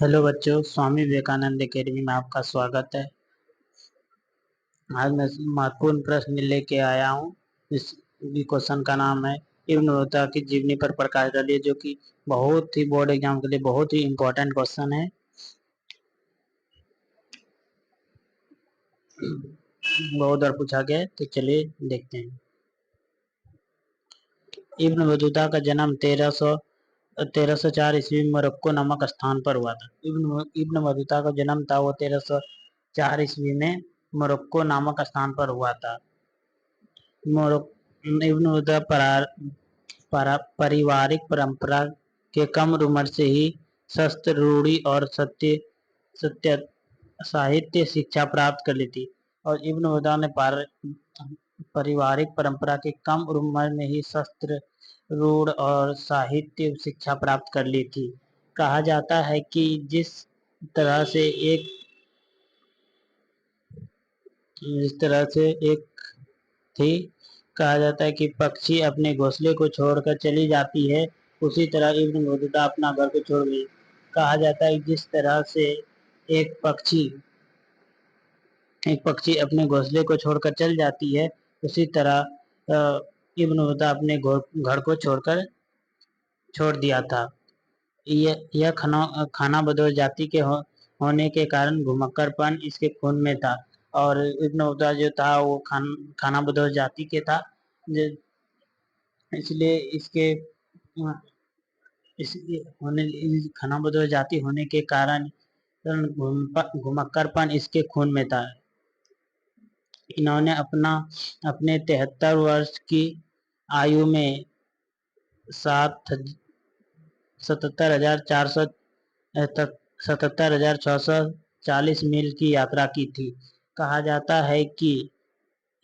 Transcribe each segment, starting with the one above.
Hello बच्चों, Swami Vivekananda academy में आपका स्वागत है। आज मैं महत्वपूर्ण प्रश्न लेके आया हूँ। इस क्वेश्चन का नाम है इब्न बतूता की जीवनी पर प्रकाश डालिए, जो कि बहुत ही बोर्ड एग्जाम के लिए बहुत ही इम्पोर्टेंट क्वेश्चन है। बहुत बार पूछा गया है, तो चलिए देखते हैं। इब्न बतूता का जन्म 1304 ईस्वी में मोरक्को नामक स्थान पर हुआ था। इब्न बतूता का जन्म था वो 1304 ईस्वी में मोरक्को नामक स्थान पर हुआ था। इब्न बतूता पारिवारिक परंपरा के कम उम्र से ही शस्त्र रूढ़ी और सत्य साहित्य शिक्षा प्राप्त कर ली थी। और इब्न बतूता ने पारिवारिक परंपरा के कम उम्र में ही शस्त्र रूढ़ और साहित्य शिक्षा प्राप्त कर ली थी। कहा जाता है कि जिस तरह से एक थी, कहा जाता है कि पक्षी अपने घोंसले को छोड़कर चली जाती है, उसी तरह इब्न बतूता अपना घर को छोड़ गई। कहा जाता है जिस तरह से एक पक्षी अपने घोंसले को छोड़कर चल जाती है, उसी तरह इब्न बतूता अपने घर को छोड़ दिया था। यह खाना बदोश जाति के होने के कारण घुमक्कड़पन इसके खून में था। और इब्न बतूता जो था वो खाना बदोश जाति के था, इसलिए खाना बदोश जाति होने के कारण घुमक्कड़पन इसके खून में था। इन्होंने अपने 73 वर्ष की आयु में 77,640 मील की यात्रा की थी। कहा जाता है कि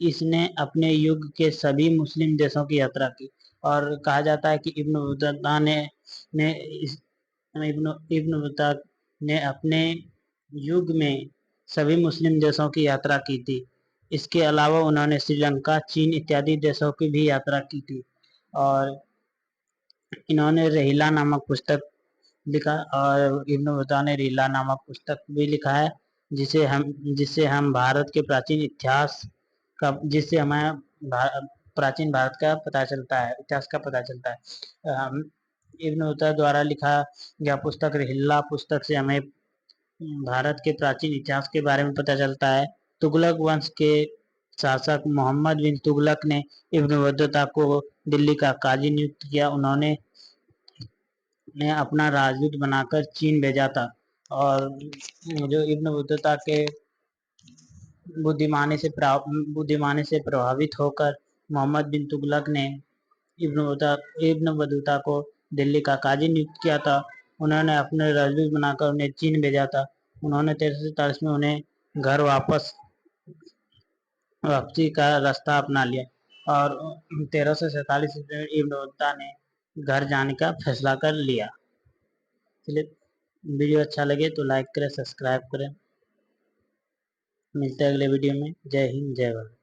इसने अपने युग के सभी मुस्लिम देशों की यात्रा की। और कहा जाता है कि इब्न बतूता ने अपने युग में सभी मुस्लिम देशों की यात्रा की थी। इसके अलावा उन्होंने श्रीलंका, चीन इत्यादि देशों की भी यात्रा की थी। और इन्होंने रहीला नामक पुस्तक लिखा, और इब्न बतूता ने रहीला नामक पुस्तक भी लिखा है, जिससे हम भारत के प्राचीन इतिहास का जिससे हमें प्राचीन भारत का पता चलता है, इतिहास का पता चलता है। इब्न बतूता द्वारा लिखा गया पुस्तक रहीला पुस्तक से हमें भारत के प्राचीन इतिहास के बारे में पता चलता है। तुगलक वंश के शासक मोहम्मद बिन तुगलक ने इब्न बतूता को दिल्ली का काजी नियुक्त किया। उन्होंने अपना राजदूत बनाकर चीन भेजा था। और जो इब्न बतूता के बुद्धिमानी से प्रभावित होकर मोहम्मद बिन तुगलक ने इब्न बतूता को दिल्ली का काजी नियुक्त किया था। उन्होंने अपने राजदूत बनाकर उन्हें चीन भेजा था। उन्होंने 1347 में उन्हें घर वापसी का रास्ता अपना लिया, और 1347 में इब्न बतूता ने घर जाने का फैसला कर लिया। चलिए, वीडियो अच्छा लगे तो लाइक करें, सब्सक्राइब करें। मिलते हैं अगले वीडियो में। जय हिंद, जय भारत।